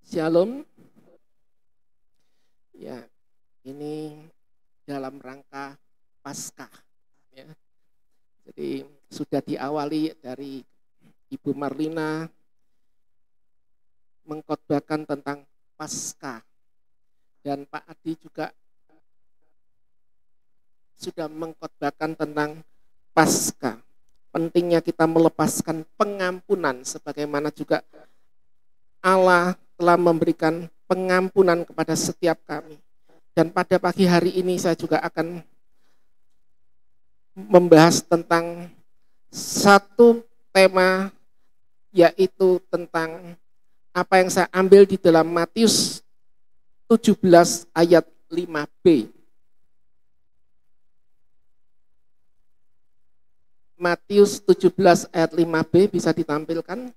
Shalom. Ya, ini dalam rangka Paskah. Ya. Jadi sudah diawali dari Ibu Marlina mengkhotbahkan tentang Paskah, dan Pak Adi juga sudah mengkhotbahkan tentang Paskah. Pentingnya kita melepaskan pengampunan, sebagaimana juga Allah telah memberikan pengampunan kepada setiap kami. Dan pada pagi hari ini saya juga akan membahas tentang satu tema, yaitu tentang apa yang saya ambil di dalam Matius 17 ayat 5b. Matius 17 ayat 5b bisa ditampilkan.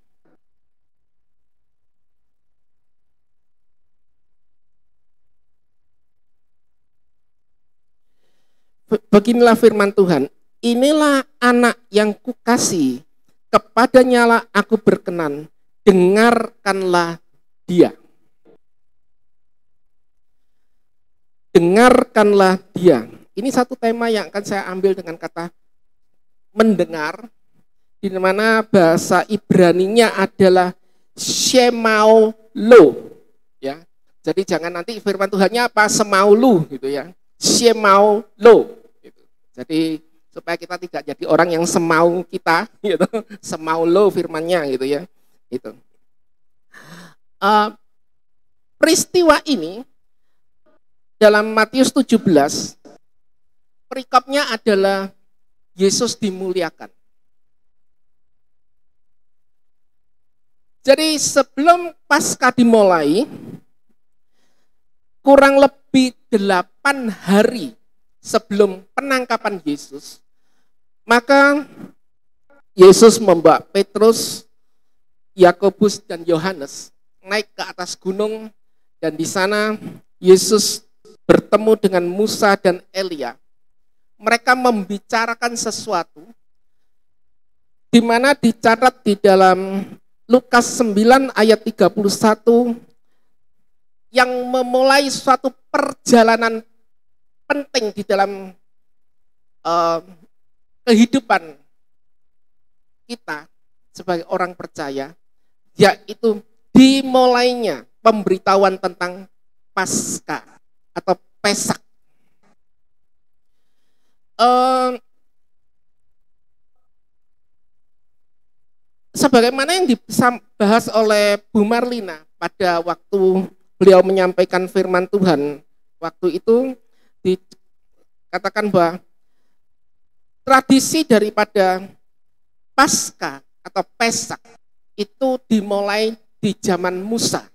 Beginilah firman Tuhan, inilah anak yang kukasihi, kepadanya lah aku berkenan, dengarkanlah dia. Dengarkanlah dia. Ini satu tema yang akan saya ambil dengan kata mendengar, di mana bahasa Ibraninya adalah shemau lo. Ya. Jadi jangan nanti firman Tuhannya apa semau lu gitu ya. Shemau lo. Jadi supaya kita tidak jadi orang yang semau kita, gitu, semau lo firmannya gitu ya. Itu. Peristiwa ini dalam Matius 17, perikopnya adalah Yesus dimuliakan. Jadi sebelum Paskah dimulai, kurang lebih 8 hari sebelum penangkapan Yesus, maka Yesus membawa Petrus, Yakobus, dan Yohanes naik ke atas gunung, dan di sana Yesus bertemu dengan Musa dan Elia. Mereka membicarakan sesuatu di mana dicatat di dalam Lukas 9 ayat 31 yang memulai suatu perjalanan penting di dalam kehidupan kita sebagai orang percaya, yaitu dimulainya pemberitahuan tentang Paskah atau Pesak. Sebagaimana yang dibahas oleh Bu Marlina pada waktu beliau menyampaikan firman Tuhan, waktu itu dikatakan bahwa tradisi daripada Paskah atau Pesak itu dimulai di zaman Musa,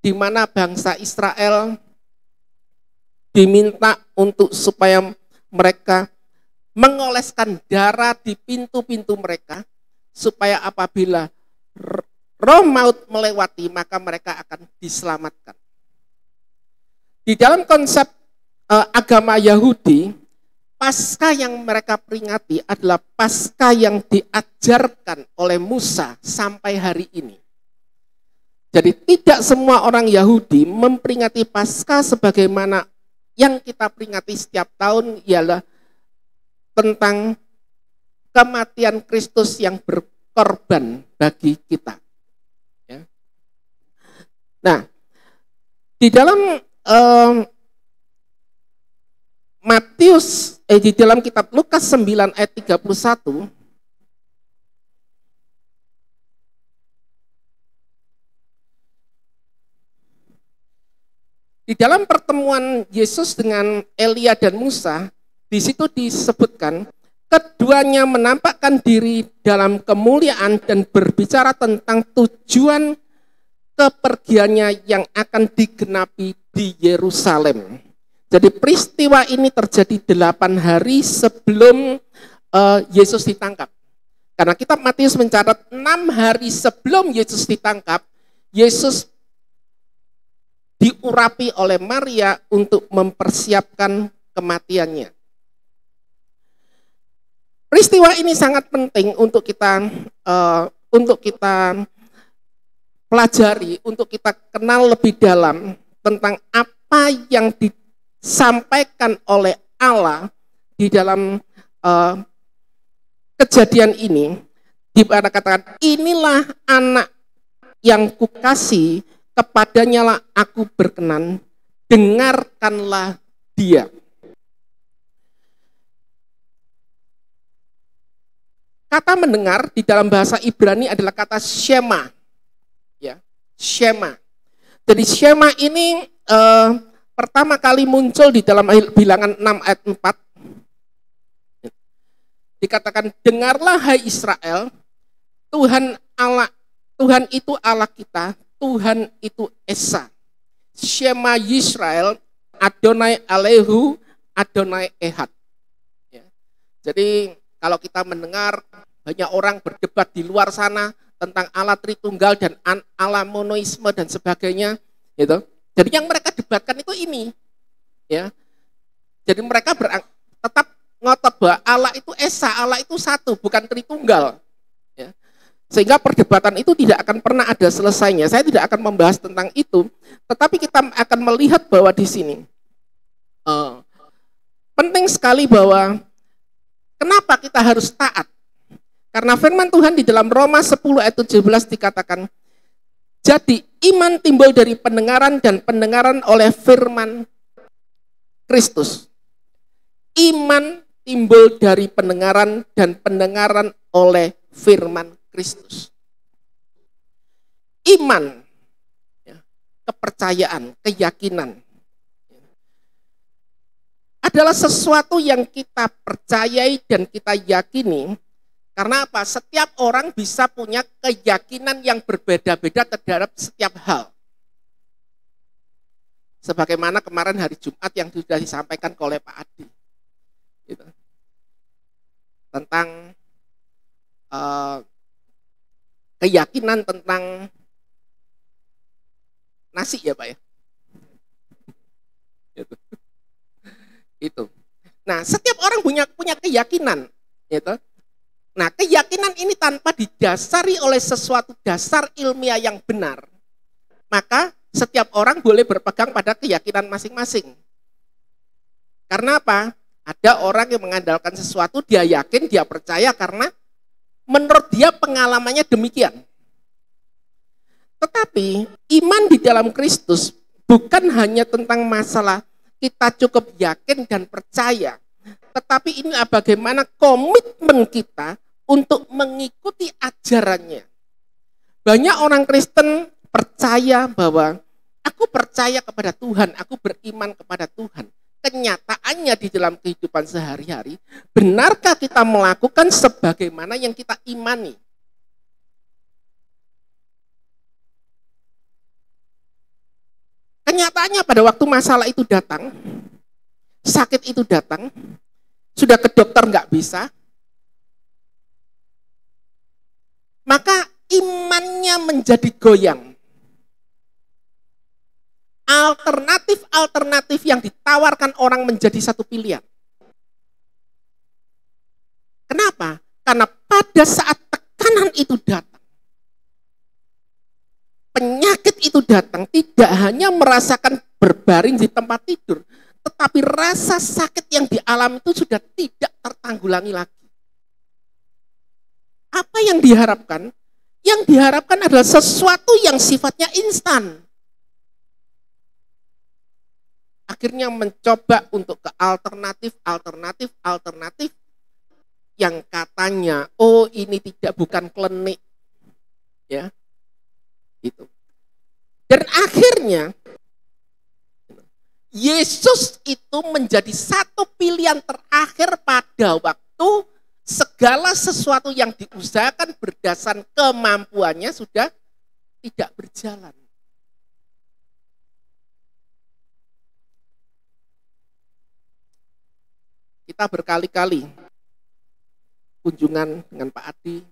di mana bangsa Israel diminta untuk supaya mereka mengoleskan darah di pintu-pintu mereka, supaya apabila roh maut melewati maka mereka akan diselamatkan. Di dalam konsep agama Yahudi, Paskah yang mereka peringati adalah Paskah yang diajarkan oleh Musa sampai hari ini. Jadi tidak semua orang Yahudi memperingati Paskah sebagaimana yang kita peringati setiap tahun, ialah tentang kematian Kristus yang berkorban bagi kita. Ya. Nah, di dalam di dalam kitab Lukas 9 ayat 31, di dalam pertemuan Yesus dengan Elia dan Musa, di situ disebutkan keduanya menampakkan diri dalam kemuliaan dan berbicara tentang tujuan kepergiannya yang akan digenapi di Yerusalem. Jadi peristiwa ini terjadi 8 hari sebelum Yesus ditangkap. Karena kitab Matius mencatat 6 hari sebelum Yesus ditangkap, Yesus diurapi oleh Maria untuk mempersiapkan kematiannya. Peristiwa ini sangat penting untuk kita pelajari, untuk kita kenal lebih dalam tentang apa yang disampaikan oleh Allah di dalam kejadian ini, di mana katakan, inilah anak yang kukasih, kepadanya lah aku berkenan, dengarkanlah dia. Kata mendengar di dalam bahasa Ibrani adalah kata shema, ya, shema. Jadi shema ini pertama kali muncul di dalam Bilangan 6 ayat 4. Dikatakan, dengarlah hai Israel, Tuhan itu Allah kita, Tuhan itu Esa. Shema Yisrael, Adonai Alehu, Adonai Ehad. Ya. Jadi kalau kita mendengar banyak orang berdebat di luar sana tentang Allah Tritunggal dan Allah monoisme dan sebagainya, gitu. Jadi yang mereka debatkan itu ini, ya. Jadi mereka tetap ngotot bahwa Allah itu Esa, Allah itu satu, bukan Tritunggal. Ya. Sehingga perdebatan itu tidak akan pernah ada selesainya. Saya tidak akan membahas tentang itu, tetapi kita akan melihat bahwa di sini penting sekali bahwa kenapa kita harus taat. Karena firman Tuhan di dalam Roma 10 ayat 17 dikatakan, jadi iman timbul dari pendengaran dan pendengaran oleh firman Kristus. Iman timbul dari pendengaran dan pendengaran oleh firman Kristus. Iman, ya, kepercayaan, keyakinan, adalah sesuatu yang kita percayai dan kita yakini. Karena apa? Setiap orang bisa punya keyakinan yang berbeda-beda terhadap setiap hal. Sebagaimana kemarin hari Jumat yang sudah disampaikan oleh Pak Adi. Gitu. Tentang keyakinan tentang nasi ya Pak ya. Gitu. Itu. Nah, setiap orang punya keyakinan, gitu. Nah, keyakinan ini tanpa didasari oleh sesuatu dasar ilmiah yang benar, maka setiap orang boleh berpegang pada keyakinan masing-masing. Karena apa? Ada orang yang mengandalkan sesuatu, dia yakin, dia percaya karena menurut dia pengalamannya demikian. Tetapi iman di dalam Kristus bukan hanya tentang masalah kita cukup yakin dan percaya, tetapi ini bagaimana komitmen kita untuk mengikuti ajarannya. Banyak orang Kristen percaya bahwa aku percaya kepada Tuhan, aku beriman kepada Tuhan. Kenyataannya di dalam kehidupan sehari-hari, benarkah kita melakukan sebagaimana yang kita imani? Kenyataannya pada waktu masalah itu datang, sakit itu datang, sudah ke dokter nggak bisa, maka imannya menjadi goyang. Alternatif yang ditawarkan orang menjadi satu pilihan. Kenapa? Karena pada saat tekanan itu datang, penyakit itu datang, tidak hanya merasakan berbaring di tempat tidur, tetapi rasa sakit yang dialami itu sudah tidak tertanggulangi lagi. Apa yang diharapkan? Yang diharapkan adalah sesuatu yang sifatnya instan. Akhirnya mencoba untuk ke alternatif yang katanya, oh ini bukan klinik, ya, itu. Dan akhirnya Yesus itu menjadi satu pilihan terakhir pada waktu segala sesuatu yang diusahakan berdasarkan kemampuannya sudah tidak berjalan. Kita berkali-kali kunjungan dengan Pak Adi,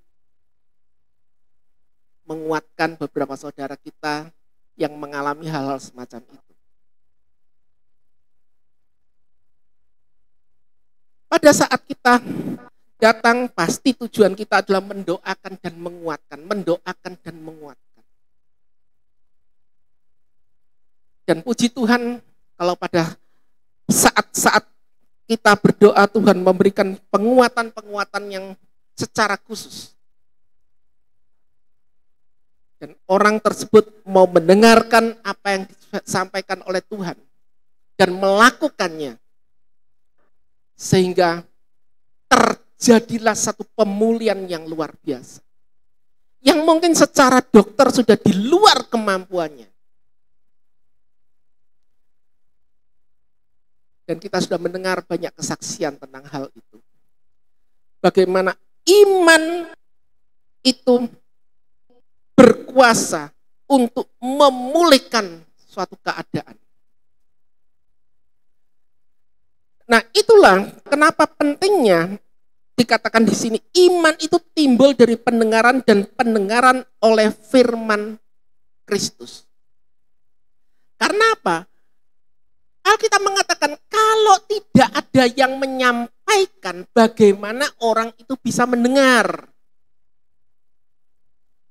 menguatkan beberapa saudara kita yang mengalami hal-hal semacam itu. Pada saat kita datang, pasti tujuan kita adalah mendoakan dan menguatkan, mendoakan dan menguatkan. Dan puji Tuhan kalau pada saat-saat kita berdoa Tuhan memberikan penguatan-penguatan yang secara khusus. Dan orang tersebut mau mendengarkan apa yang disampaikan oleh Tuhan dan melakukannya. Sehingga terjadilah satu pemulihan yang luar biasa. Yang mungkin secara dokter sudah di luar kemampuannya. Dan kita sudah mendengar banyak kesaksian tentang hal itu. Bagaimana iman itu berkuasa untuk memulihkan suatu keadaan. Nah, itulah kenapa pentingnya dikatakan di sini iman itu timbul dari pendengaran dan pendengaran oleh firman Kristus. Karena apa? Alkitab mengatakan kalau tidak ada yang menyampaikan, bagaimana orang itu bisa mendengar?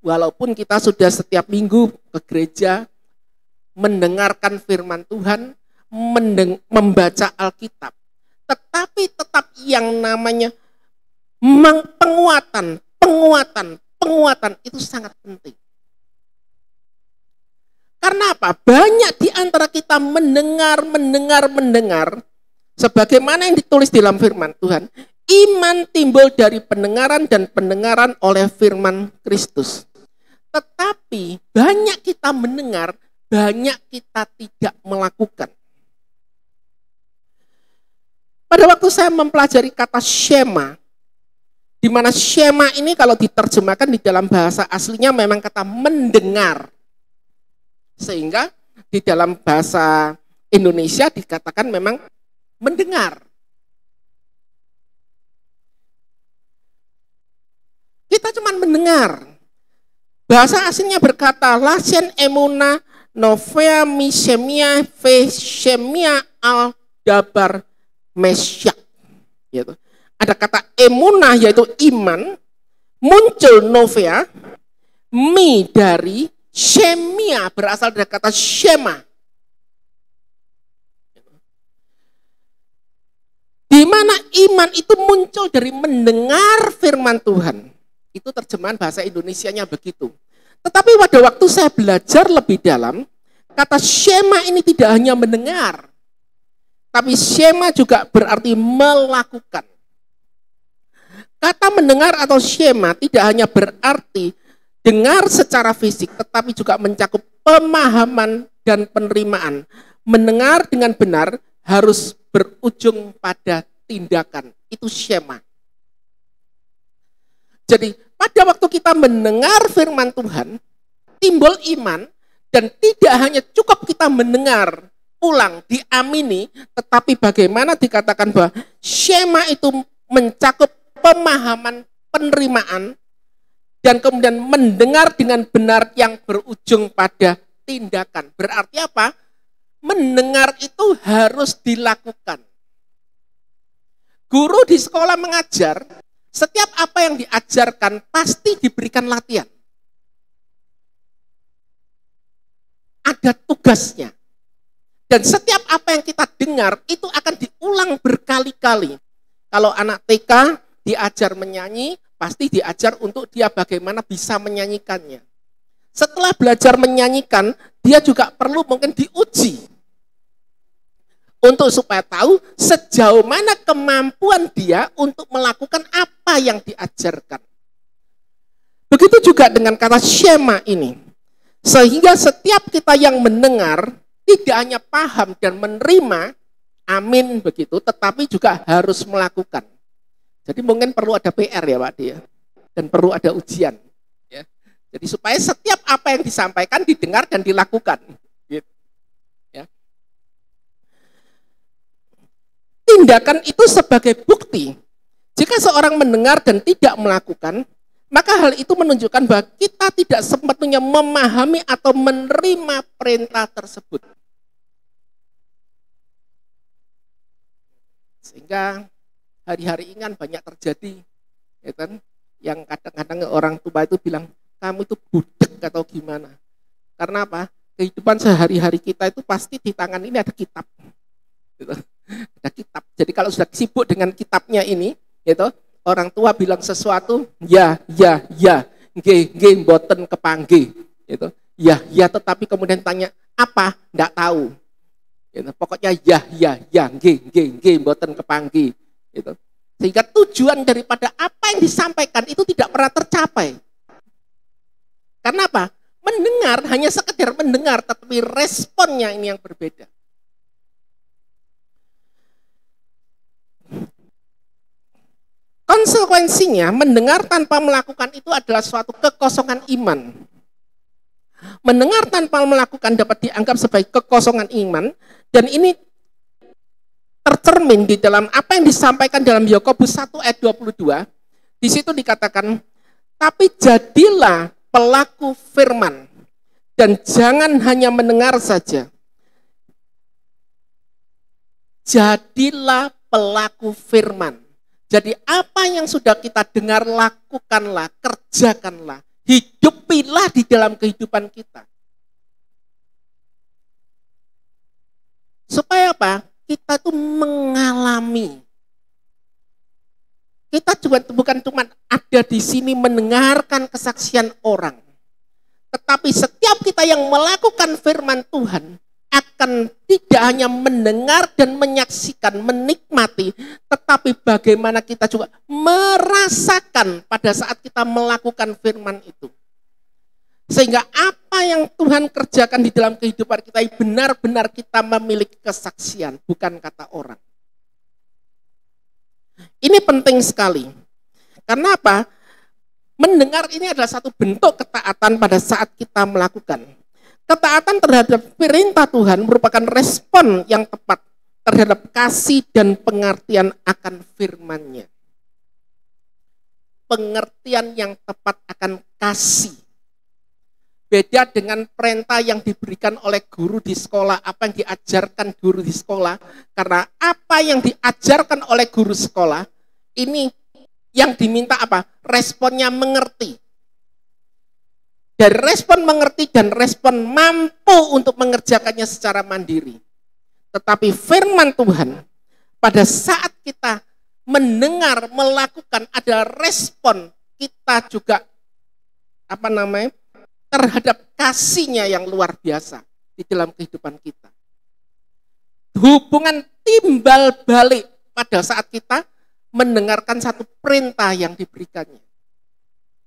Walaupun kita sudah setiap minggu ke gereja mendengarkan firman Tuhan, membaca Alkitab, tetapi tetap yang namanya penguatan itu sangat penting. Karena apa? Banyak di antara kita mendengar, sebagaimana yang ditulis dalam firman Tuhan, iman timbul dari pendengaran dan pendengaran oleh firman Kristus. Tetapi banyak kita mendengar, banyak kita tidak melakukan. Pada waktu saya mempelajari kata shema, di mana shema ini kalau diterjemahkan di dalam bahasa aslinya memang kata mendengar. Sehingga di dalam bahasa Indonesia dikatakan memang mendengar. Kita cuma mendengar. Bahasa aslinya berkata lasen emuna novea misemia veshemia al dabar mesyak. Gitu. Ada kata emunah yaitu iman, muncul novea, mi dari shemia berasal dari kata shema. Di mana iman itu muncul dari mendengar firman Tuhan. Itu terjemahan bahasa Indonesianya begitu. Tetapi pada waktu saya belajar lebih dalam, kata shema ini tidak hanya mendengar, tapi shema juga berarti melakukan. Kata mendengar atau shema tidak hanya berarti dengar secara fisik, tetapi juga mencakup pemahaman dan penerimaan. Mendengar dengan benar harus berujung pada tindakan. Itu shema. Jadi pada waktu kita mendengar firman Tuhan, timbul iman, dan tidak hanya cukup kita mendengar, pulang, diamini, tetapi bagaimana dikatakan bahwa shema itu mencakup pemahaman, penerimaan, dan kemudian mendengar dengan benar yang berujung pada tindakan. Berarti apa? Mendengar itu harus dilakukan. Guru di sekolah mengajar, setiap apa yang diajarkan pasti diberikan latihan. Ada tugasnya. Dan setiap apa yang kita dengar itu akan diulang berkali-kali. Kalau anak TK diajar menyanyi, pasti diajar untuk dia bagaimana bisa menyanyikannya. Setelah belajar menyanyikan, dia juga perlu mungkin diuji. Untuk supaya tahu sejauh mana kemampuan dia untuk melakukan apa yang diajarkan. Begitu juga dengan kata shema ini. Sehingga setiap kita yang mendengar, tidak hanya paham dan menerima, amin begitu, tetapi juga harus melakukan. Jadi mungkin perlu ada PR ya Pak dia, dan perlu ada ujian. Ya. Jadi supaya setiap apa yang disampaikan didengar dan dilakukan. Gitu. Ya. Tindakan itu sebagai bukti. Jika seorang mendengar dan tidak melakukan, maka hal itu menunjukkan bahwa kita tidak semestinya memahami atau menerima perintah tersebut. Sehingga hari-hari ini kan banyak terjadi, ya kan, yang kadang-kadang orang tua itu bilang, kamu itu budak atau gimana. Karena apa? kehidupan sehari-hari kita itu pasti di tangan ini ada kitab. Gitu. Ada kitab. Jadi kalau sudah sibuk dengan kitabnya ini, gitu, orang tua bilang sesuatu, ya, nggih, mboten kepanggih, gitu. Ya, tetapi kemudian tanya apa? Enggak tahu. Gitu. Pokoknya ya, nggih, mboten kepanggih, gitu. Sehingga tujuan daripada apa yang disampaikan itu tidak pernah tercapai. Karena apa? Mendengar, hanya sekedar mendengar, tetapi responnya ini yang berbeda. Konsekuensinya, mendengar tanpa melakukan itu adalah suatu kekosongan iman. Mendengar tanpa melakukan dapat dianggap sebagai kekosongan iman, dan ini tercermin di dalam apa yang disampaikan dalam Yakobus 1 ayat 22. Di situ dikatakan, tapi jadilah pelaku firman, dan jangan hanya mendengar saja. Jadilah pelaku firman. Jadi apa yang sudah kita dengar, lakukanlah, kerjakanlah, hidupilah di dalam kehidupan kita. Supaya apa? Kita tuh mengalami. Kita juga bukan cuma ada di sini mendengarkan kesaksian orang. Tetapi setiap kita yang melakukan firman Tuhan akan tidak hanya mendengar dan menyaksikan, menikmati, tetapi bagaimana kita juga merasakan pada saat kita melakukan firman itu. Sehingga apa yang Tuhan kerjakan di dalam kehidupan kita benar-benar kita memiliki kesaksian, bukan kata orang. Ini penting sekali. Karena apa? Mendengar ini adalah satu bentuk ketaatan pada saat kita melakukan. Ketaatan terhadap perintah Tuhan merupakan respon yang tepat terhadap kasih dan pengertian akan firman-Nya. Pengertian yang tepat akan kasih. Beda dengan perintah yang diberikan oleh guru di sekolah, apa yang diajarkan guru di sekolah. Karena apa yang diajarkan oleh guru sekolah, ini yang diminta apa? Responnya mengerti. Dari respon mengerti dan respon mampu untuk mengerjakannya secara mandiri. Tetapi firman Tuhan, pada saat kita mendengar, melakukan, ada respon kita juga terhadap kasih-Nya yang luar biasa di dalam kehidupan kita. Hubungan timbal balik pada saat kita mendengarkan satu perintah yang diberikannya.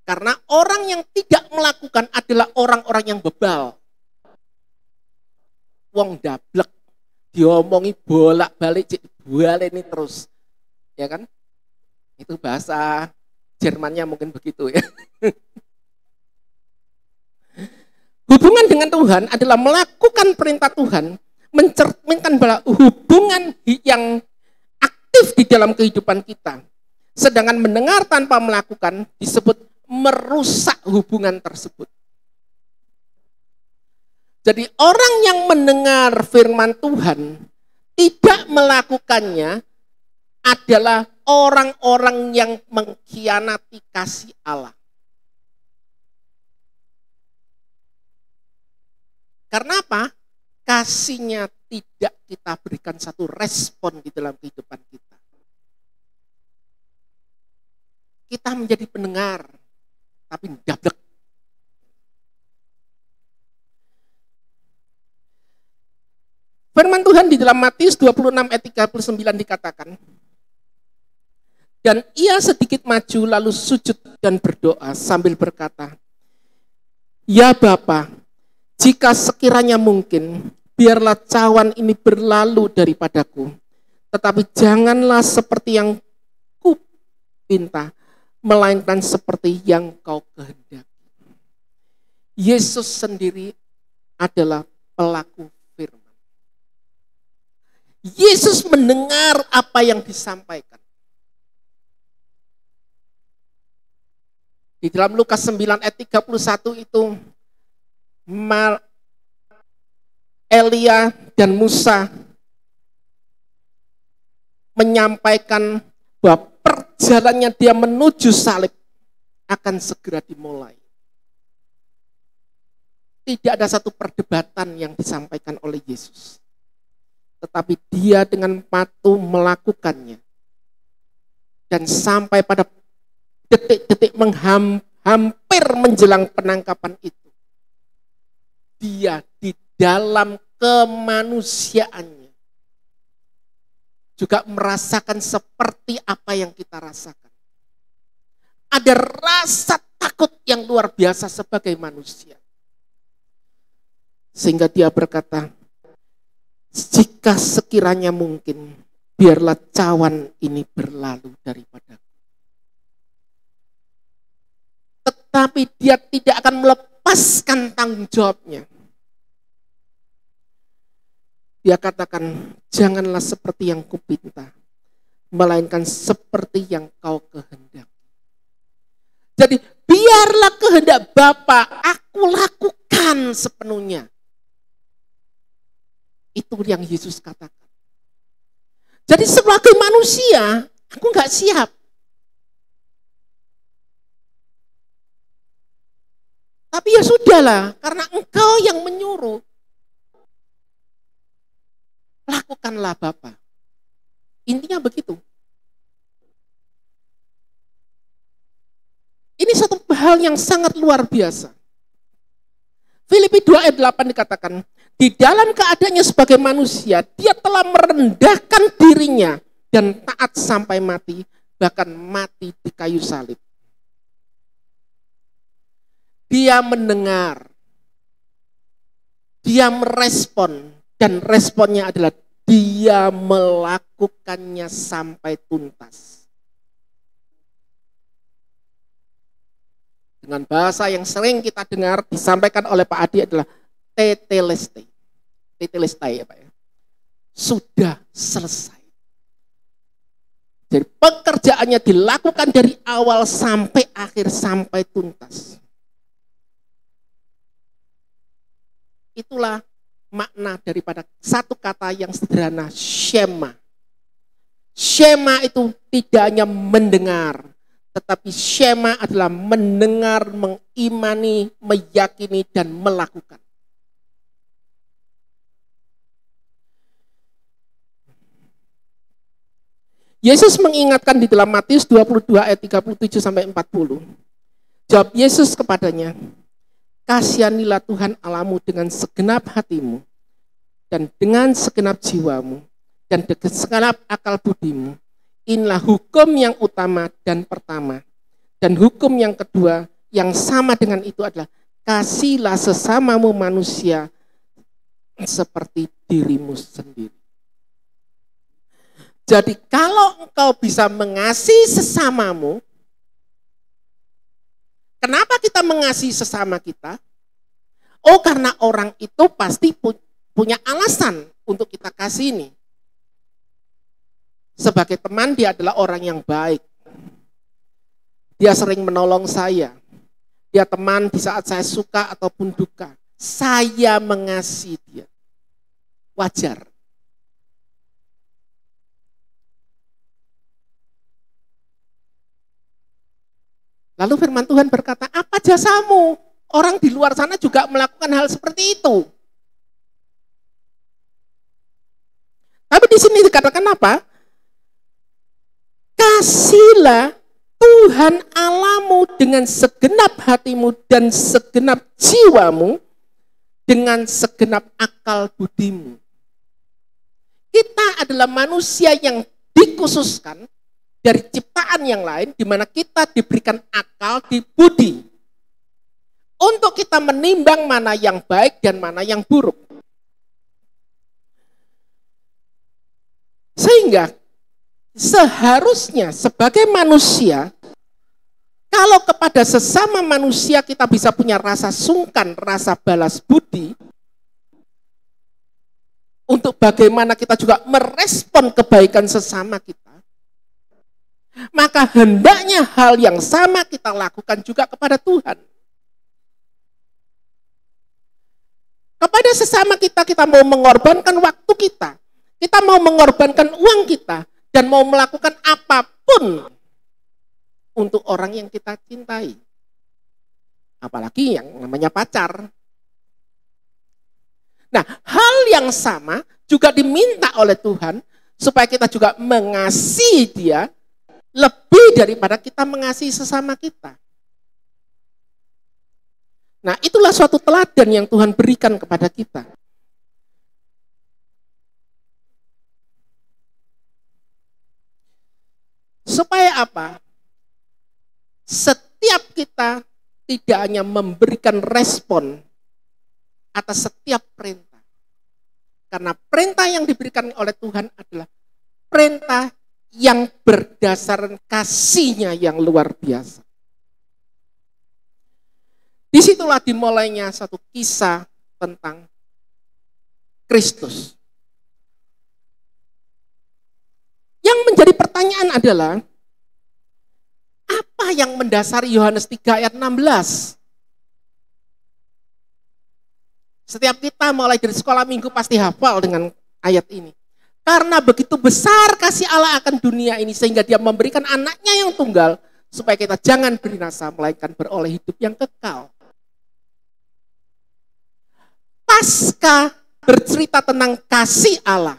Karena orang yang tidak melakukan adalah orang-orang yang bebal. Wong dablek, diomongi bolak-balik, baleni terus. Ya kan? Itu bahasa Jermannya mungkin begitu ya. Hubungan dengan Tuhan adalah melakukan perintah Tuhan, mencerminkan bahwa hubungan yang aktif di dalam kehidupan kita. Sedangkan mendengar tanpa melakukan disebut merusak hubungan tersebut. Jadi orang yang mendengar firman Tuhan tidak melakukannya adalah orang-orang yang mengkhianati kasih Allah. Karena apa? Kasih-Nya tidak kita berikan satu respon di dalam kehidupan kita. Kita menjadi pendengar, tapi dablek. Firman Tuhan di dalam Matius 26 ayat 39 dikatakan, dan ia sedikit maju lalu sujud dan berdoa sambil berkata, ya Bapa, jika sekiranya mungkin, biarlah cawan ini berlalu daripadaku, tetapi janganlah seperti yang kupinta, melainkan seperti yang kau kehendaki. Yesus sendiri adalah pelaku firman. Yesus mendengar apa yang disampaikan. Di dalam Lukas 9 ayat 31 itu, Elia dan Musa menyampaikan bahwa perjalanannya dia menuju salib akan segera dimulai. Tidak ada satu perdebatan yang disampaikan oleh Yesus. Tetapi dia dengan patuh melakukannya. Dan sampai pada detik-detik hampir menjelang penangkapan itu. Dia di dalam kemanusiaannya juga merasakan seperti apa yang kita rasakan. Ada rasa takut yang luar biasa sebagai manusia. Sehingga dia berkata, jika sekiranya mungkin, biarlah cawan ini berlalu daripadaku. Tetapi dia tidak akan melepaskan tanggung jawabnya. Dia katakan, janganlah seperti yang kupinta, melainkan seperti yang kau kehendaki. Jadi biarlah kehendak Bapa aku lakukan sepenuhnya. Itu yang Yesus katakan. Jadi sebagai manusia, aku nggak siap. Tapi ya sudahlah, karena engkau yang menyuruh. Lakukanlah Bapa. Intinya begitu. Ini satu hal yang sangat luar biasa. Filipi 2 ayat 8 dikatakan, di dalam keadaannya sebagai manusia, dia telah merendahkan dirinya dan taat sampai mati, bahkan mati di kayu salib. Dia mendengar, dia merespon, dan responnya adalah dia melakukannya sampai tuntas. Dengan bahasa yang sering kita dengar disampaikan oleh Pak Adi adalah tetelestai. Tetelestai ya Pak ya. Sudah selesai. Jadi pekerjaannya dilakukan dari awal sampai akhir, sampai tuntas. Itulah makna daripada satu kata yang sederhana, shema. Shema itu tidak hanya mendengar, tetapi shema adalah mendengar, mengimani, meyakini, dan melakukan. Yesus mengingatkan di dalam Matius 22 ayat 37 sampai 40. Jawab Yesus kepadanya, kasihanilah Tuhan Allahmu dengan segenap hatimu, dan dengan segenap jiwamu, dan dengan segenap akal budimu. Inilah hukum yang utama dan pertama. Dan hukum yang kedua yang sama dengan itu adalah kasihlah sesamamu manusia seperti dirimu sendiri. Jadi kalau engkau bisa mengasihi sesamamu, kenapa kita mengasihi sesama kita? Oh, karena orang itu pasti punya alasan untuk kita kasih ini. Sebagai teman dia adalah orang yang baik. Dia sering menolong saya. Dia teman di saat saya suka ataupun duka. Saya mengasihi dia. Wajar. Lalu firman Tuhan berkata, apa jasamu? Orang di luar sana juga melakukan hal seperti itu. Tapi di sini dikatakan apa? Kasihlah Tuhan Allahmu dengan segenap hatimu dan segenap jiwamu, dengan segenap akal budimu. Kita adalah manusia yang dikhususkan dari ciptaan yang lain, di mana kita diberikan akal di budi untuk kita menimbang mana yang baik dan mana yang buruk. Sehingga seharusnya sebagai manusia, kalau kepada sesama manusia kita bisa punya rasa sungkan, rasa balas budi, untuk bagaimana kita juga merespon kebaikan sesama kita, maka hendaknya hal yang sama kita lakukan juga kepada Tuhan. Kepada sesama kita, kita mau mengorbankan waktu kita mau mengorbankan uang kita, dan mau melakukan apapun untuk orang yang kita cintai. Apalagi yang namanya pacar. Nah, hal yang sama juga diminta oleh Tuhan supaya kita juga mengasihi Dia lebih daripada kita mengasihi sesama kita. Nah, itulah suatu teladan yang Tuhan berikan kepada kita. Supaya apa? Setiap kita tidak hanya memberikan respon atas setiap perintah. Karena perintah yang diberikan oleh Tuhan adalah perintah yang berdasarkan kasih-Nya yang luar biasa. Disitulah dimulainya satu kisah tentang Kristus. Yang menjadi pertanyaan adalah, apa yang mendasari Yohanes 3 ayat 16? Setiap kita mulai dari sekolah minggu pasti hafal dengan ayat ini. Karena begitu besar kasih Allah akan dunia ini sehingga Dia memberikan anaknya yang tunggal supaya kita jangan binasa melainkan beroleh hidup yang kekal. Pasca bercerita tentang kasih Allah.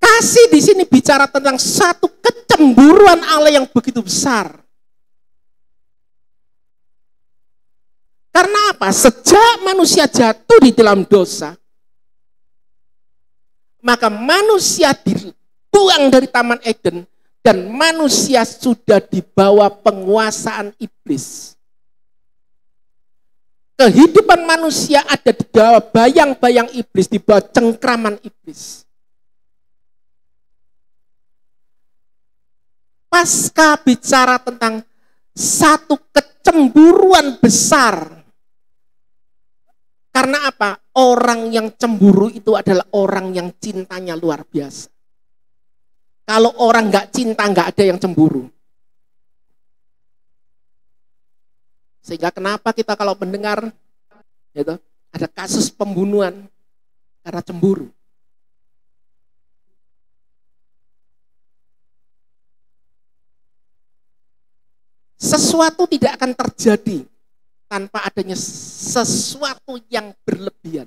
Kasih di sini bicara tentang satu kecemburuan Allah yang begitu besar. Karena apa? Sejak manusia jatuh di dalam dosa, maka manusia dibuang dari Taman Eden dan manusia sudah dibawa penguasaan iblis. Kehidupan manusia ada di bawah bayang-bayang iblis, di bawah cengkraman iblis. Pasca bicara tentang satu kecemburuan besar. Karena apa? Orang yang cemburu itu adalah orang yang cintanya luar biasa. Kalau orang nggak cinta, nggak ada yang cemburu. Sehingga kenapa kita kalau mendengar gitu, ada kasus pembunuhan karena cemburu. Sesuatu tidak akan terjadi tanpa adanya sesuatu yang berlebihan.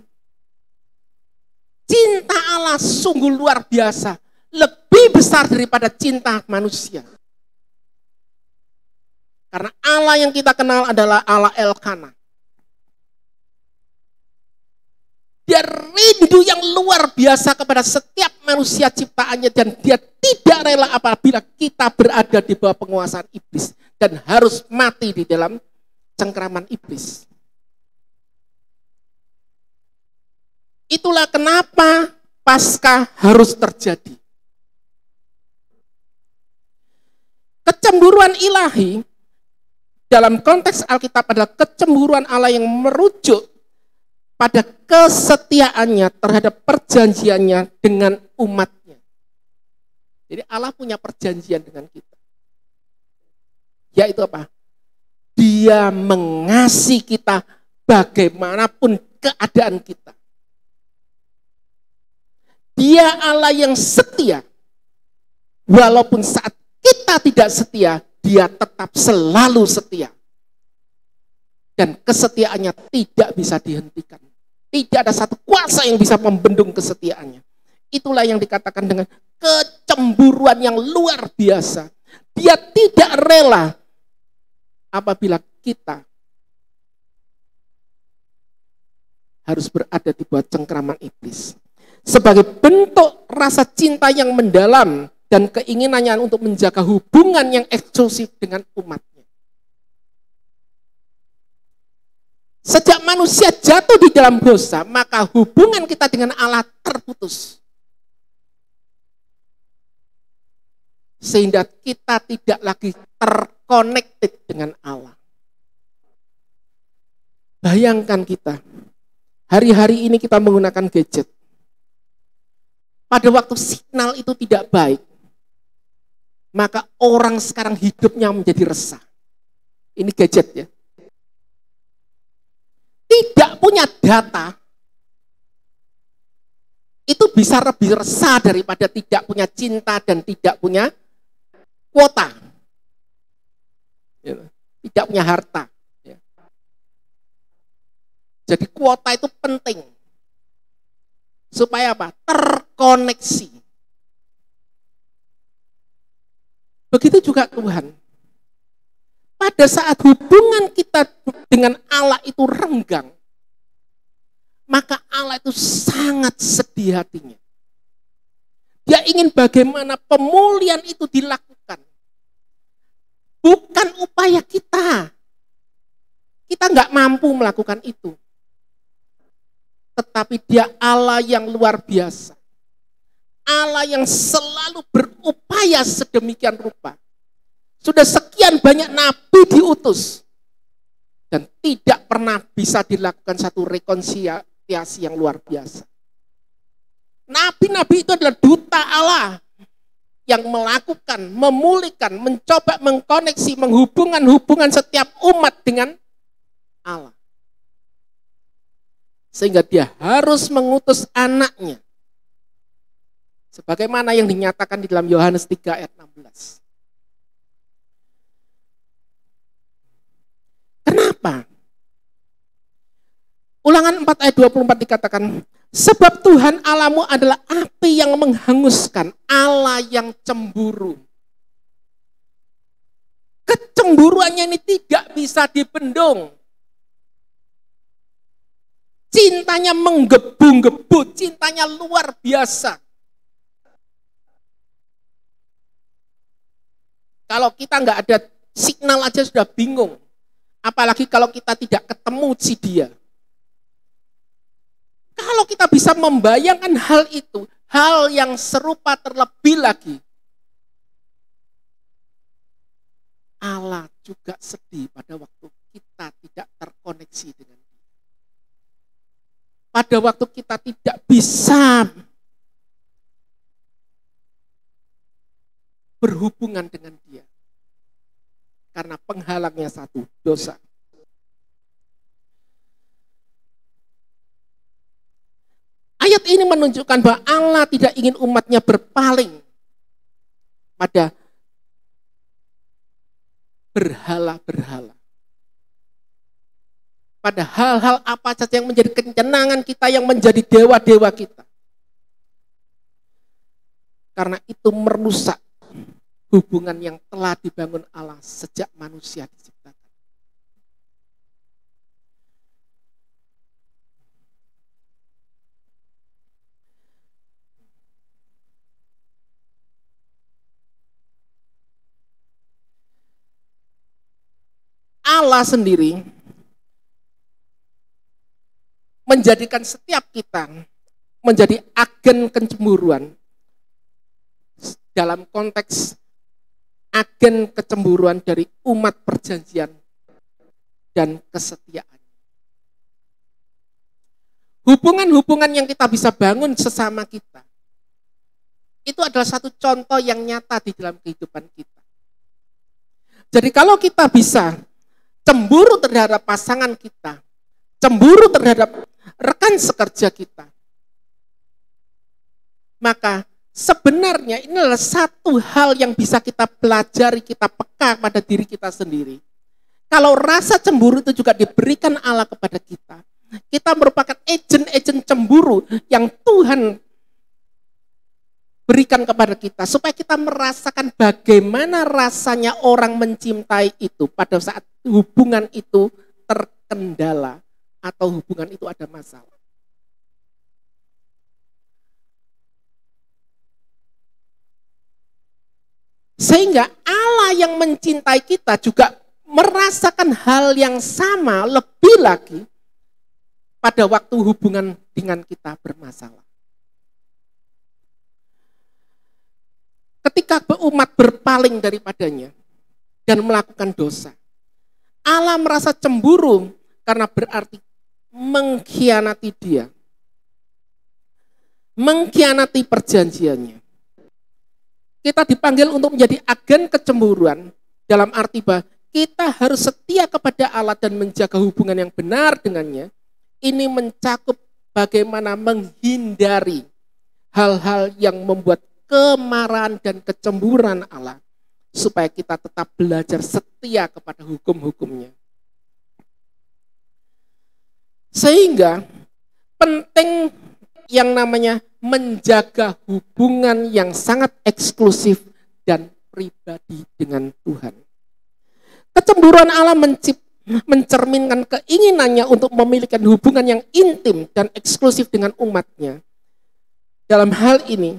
Cinta Allah sungguh luar biasa, lebih besar daripada cinta manusia. Karena Allah yang kita kenal adalah Allah Elkana. Dia rindu yang luar biasa kepada setiap manusia ciptaannya dan Dia tidak rela apabila kita berada di bawah penguasaan iblis dan harus mati di dalam cengkraman iblis. Itulah kenapa Paskah harus terjadi. Kecemburuan ilahi dalam konteks Alkitab adalah kecemburuan Allah yang merujuk pada kesetiaannya terhadap perjanjiannya dengan umatnya. Jadi Allah punya perjanjian dengan kita. Yaitu apa? Dia mengasihi kita bagaimanapun keadaan kita. Dia Allah yang setia. Walaupun saat kita tidak setia, Dia tetap selalu setia. Dan kesetiaannya tidak bisa dihentikan. Tidak ada satu kuasa yang bisa membendung kesetiaannya. Itulah yang dikatakan dengan kecemburuan yang luar biasa. Dia tidak rela apabila kita harus berada di bawah cengkraman iblis. Sebagai bentuk rasa cinta yang mendalam dan keinginannya untuk menjaga hubungan yang eksklusif dengan umatnya. Sejak manusia jatuh di dalam dosa, maka hubungan kita dengan Allah terputus. Sehingga kita tidak lagi terconnected dengan Allah. Bayangkan kita, hari-hari ini kita menggunakan gadget. Pada waktu signal itu tidak baik, maka orang sekarang hidupnya menjadi resah. Ini gadget ya. Tidak punya data, itu bisa lebih resah daripada tidak punya cinta dan tidak punya kuota. Tidak punya harta. Jadi kuota itu penting. Supaya apa? Terkoneksi. Begitu juga Tuhan. Pada saat hubungan kita dengan Allah itu renggang, maka Allah itu sangat sedih hatinya. Dia ingin bagaimana pemulihan itu dilakukan. Bukan upaya kita. Kita nggak mampu melakukan itu. Tetapi dia Allah yang luar biasa. Allah yang selalu berupaya sedemikian rupa. Sudah sekian banyak nabi diutus. Dan tidak pernah bisa dilakukan satu rekonsiliasi yang luar biasa. Nabi-nabi itu adalah duta Allah. Yang melakukan, memulihkan, mencoba mengkoneksi, menghubungkan hubungan setiap umat dengan Allah. Sehingga dia harus mengutus anaknya. Sebagaimana yang dinyatakan di dalam Yohanes 3 ayat 16. Kenapa? Ulangan 4 ayat 24 dikatakan, sebab Tuhan Allahmu adalah api yang menghanguskan, Allah yang cemburu. Kecemburuannya ini tidak bisa dibendung. Cintanya menggebu-gebu, cintanya luar biasa. Kalau kita nggak ada signal aja sudah bingung. Apalagi kalau kita tidak ketemu si dia. Kalau kita bisa membayangkan hal itu, hal yang serupa terlebih lagi. Allah juga sedih pada waktu kita tidak terkoneksi dengan dia. Pada waktu kita tidak bisa berhubungan dengan dia. Karena penghalangnya satu, dosa. Ayat ini menunjukkan bahwa Allah tidak ingin umatnya berpaling pada berhala-berhala. Pada hal-hal apa saja yang menjadi kesenangan kita, yang menjadi dewa-dewa kita. Karena itu merusak hubungan yang telah dibangun Allah sejak manusia diciptakan. Allah sendiri menjadikan setiap kita menjadi agen kecemburuan dalam konteks agen kecemburuan dari umat perjanjian dan kesetiaan. Hubungan-hubungan yang kita bisa bangun sesama kita, itu adalah satu contoh yang nyata di dalam kehidupan kita. Jadi kalau kita bisa cemburu terhadap pasangan kita, cemburu terhadap rekan sekerja kita, maka sebenarnya ini adalah satu hal yang bisa kita pelajari, kita peka pada diri kita sendiri. Kalau rasa cemburu itu juga diberikan Allah kepada kita, kita merupakan agen-agen cemburu yang Tuhan berikan kepada kita, supaya kita merasakan bagaimana rasanya orang mencintai itu pada saat hubungan itu terkendala atau hubungan itu ada masalah. Sehingga Allah yang mencintai kita juga merasakan hal yang sama lebih lagi pada waktu hubungan dengan kita bermasalah. Ketika umat berpaling daripadanya dan melakukan dosa, Allah merasa cemburu karena berarti mengkhianati dia, mengkhianati perjanjiannya. Kita dipanggil untuk menjadi agen kecemburuan dalam arti bahwa kita harus setia kepada Allah dan menjaga hubungan yang benar dengannya. Ini mencakup bagaimana menghindari hal-hal yang membuat kemarahan dan kecemburuan Allah, supaya kita tetap belajar setia kepada hukum-hukumnya. Sehingga penting yang namanya menjaga hubungan yang sangat eksklusif dan pribadi dengan Tuhan. Kecemburuan Allah mencerminkan keinginannya untuk memiliki hubungan yang intim dan eksklusif dengan umatnya. Dalam hal ini,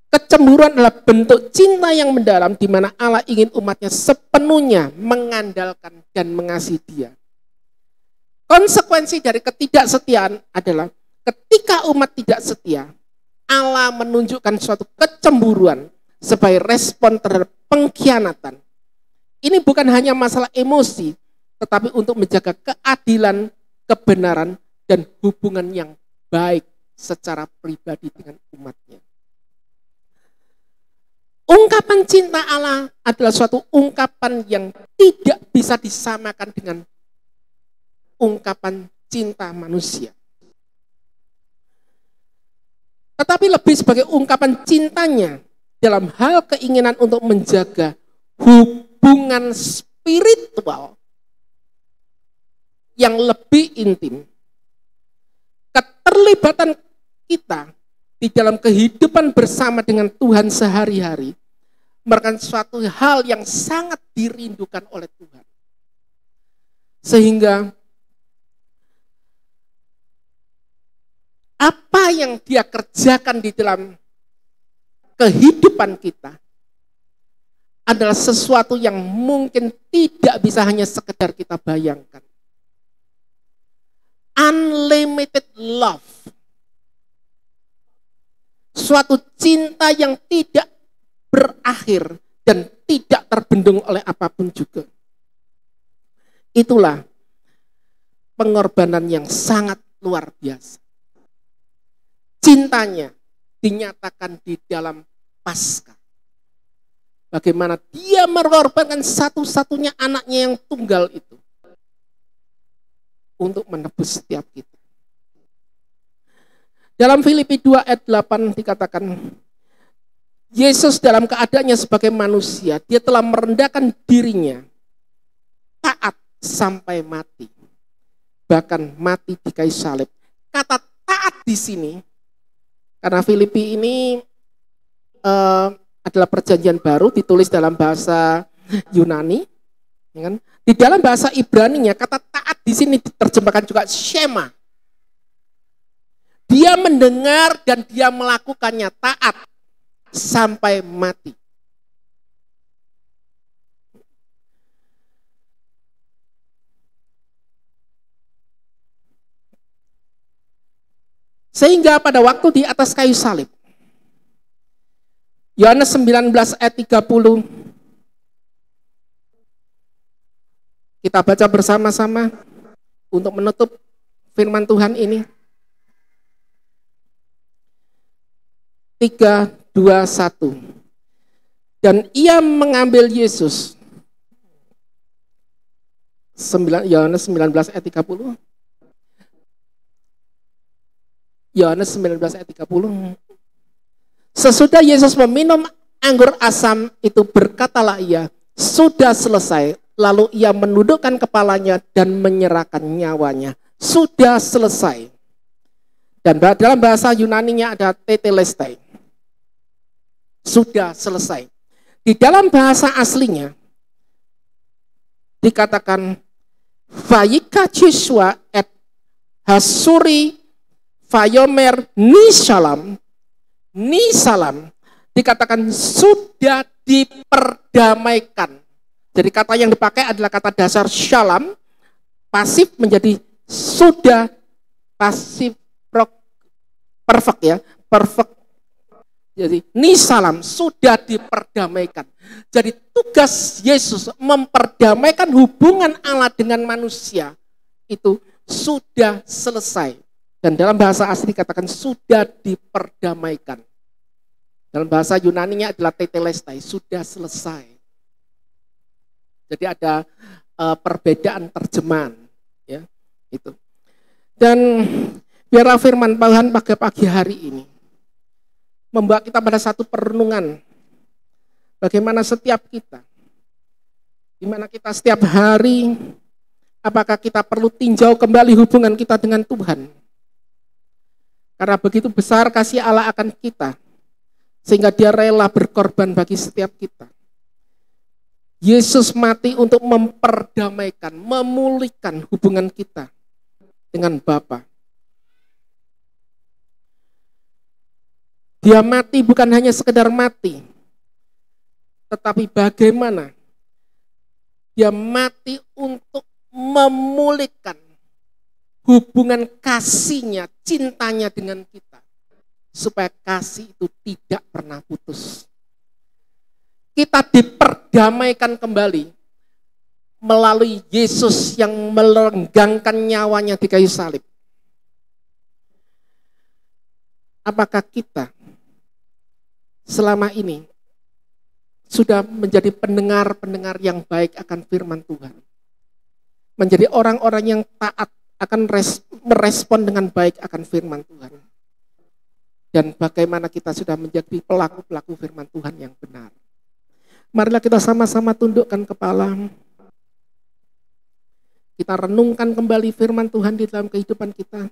kecemburuan adalah bentuk cinta yang mendalam di mana Allah ingin umatnya sepenuhnya mengandalkan dan mengasihi Dia. Konsekuensi dari ketidaksetiaan adalah ketika umat tidak setia, Allah menunjukkan suatu kecemburuan sebagai respon terhadap pengkhianatan. Ini bukan hanya masalah emosi, tetapi untuk menjaga keadilan, kebenaran, dan hubungan yang baik secara pribadi dengan umatnya. Ungkapan cinta Allah adalah suatu ungkapan yang tidak bisa disamakan dengan ungkapan cinta manusia. Tetapi lebih sebagai ungkapan cintanya dalam hal keinginan untuk menjaga hubungan spiritual yang lebih intim. Keterlibatan kita di dalam kehidupan bersama dengan Tuhan sehari-hari merupakan suatu hal yang sangat dirindukan oleh Tuhan. Sehingga apa yang Dia kerjakan di dalam kehidupan kita adalah sesuatu yang mungkin tidak bisa hanya sekedar kita bayangkan. Unlimited love. Suatu cinta yang tidak berakhir dan tidak terbendung oleh apapun juga. Itulah pengorbanan yang sangat luar biasa. Cintanya dinyatakan di dalam Paskah. Bagaimana Dia mengorbankan satu-satunya anaknya yang tunggal itu untuk menebus setiap kita. Dalam Filipi 2 ayat 8 dikatakan, Yesus dalam keadaannya sebagai manusia, Dia telah merendahkan dirinya, taat sampai mati. Bahkan mati di kayu salib. Kata taat di sini, karena Filipi ini adalah perjanjian baru, ditulis dalam bahasa Yunani, ya kan? Di dalam bahasa Ibrani-nya kata taat di sini diterjemahkan juga shema. Dia mendengar dan dia melakukannya taat sampai mati. Sehingga pada waktu di atas kayu salib, Yohanes 19 ayat 30, kita baca bersama-sama untuk menutup firman Tuhan ini. 3, 2, 1. Dan Ia mengambil Yesus. Yohanes 19 ayat 30. Yohanes 19 ayat 30. Sesudah Yesus meminum anggur asam itu, berkatalah Ia, sudah selesai. Lalu Ia menundukkan kepalanya dan menyerahkan nyawanya. Sudah selesai. Dan dalam bahasa Yunani-nya ada tetelestai. Sudah selesai. Di dalam bahasa aslinya dikatakan Vayika Joshua et Hasuri Vayomer Nisalam. Nisalam dikatakan sudah diperdamaikan. Jadi kata yang dipakai adalah kata dasar shalom, pasif menjadi sudah, pasif perfect ya, perfect. Jadi nisalam sudah diperdamaikan. Jadi tugas Yesus memperdamaikan hubungan Allah dengan manusia itu sudah selesai. Dan dalam bahasa asli dikatakan sudah diperdamaikan. Dalam bahasa Yunani-nya adalah tetelestai, sudah selesai. Jadi ada perbedaan terjemahan, ya, itu. Dan biarlah firman Tuhan pada pagi hari ini membawa kita pada satu perenungan bagaimana setiap kita, di mana kita setiap hari Apakah kita perlu tinjau kembali hubungan kita dengan Tuhan? Karena begitu besar kasih Allah akan kita, sehingga dia rela berkorban bagi setiap kita. Yesus mati untuk memperdamaikan, memulihkan hubungan kita dengan Bapa. Dia mati bukan hanya sekedar mati, tetapi bagaimana dia mati untuk memulihkan hubungan kasihnya, cintanya dengan kita, supaya kasih itu tidak pernah putus. Kita diperdamaikan kembali melalui Yesus yang melenggangkan nyawanya di kayu salib. Apakah kita selama ini sudah menjadi pendengar-pendengar yang baik akan firman Tuhan? Menjadi orang-orang yang taat akan merespon dengan baik akan firman Tuhan. Dan bagaimana kita sudah menjadi pelaku-pelaku firman Tuhan yang benar. Marilah kita sama-sama tundukkan kepala. Kita renungkan kembali firman Tuhan di dalam kehidupan kita.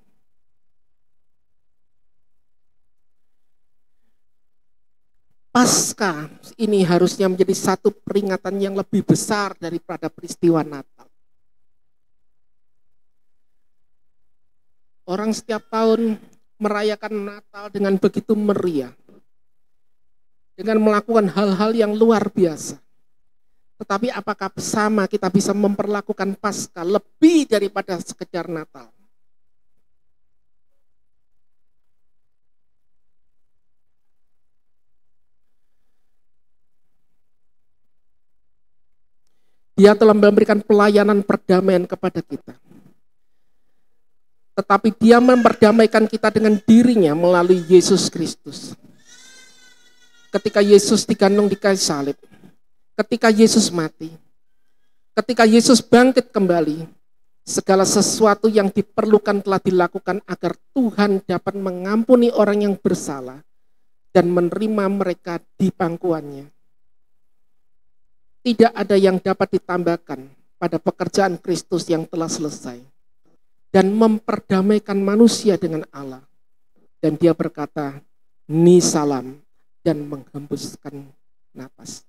Paskah ini harusnya menjadi satu peringatan yang lebih besar daripada peristiwa Natal. Orang setiap tahun merayakan Natal dengan begitu meriah, dengan melakukan hal-hal yang luar biasa. Tetapi apakah bersama kita bisa memperlakukan Paskah lebih daripada sekedar Natal? Dia telah memberikan pelayanan perdamaian kepada kita. Tetapi dia memperdamaikan kita dengan dirinya melalui Yesus Kristus. Ketika Yesus digantung di kayu salib, ketika Yesus mati, ketika Yesus bangkit kembali, segala sesuatu yang diperlukan telah dilakukan agar Tuhan dapat mengampuni orang yang bersalah dan menerima mereka di pangkuannya. Tidak ada yang dapat ditambahkan pada pekerjaan Kristus yang telah selesai dan memperdamaikan manusia dengan Allah. Dan dia berkata, "Ni salam," dan menghembuskan napas.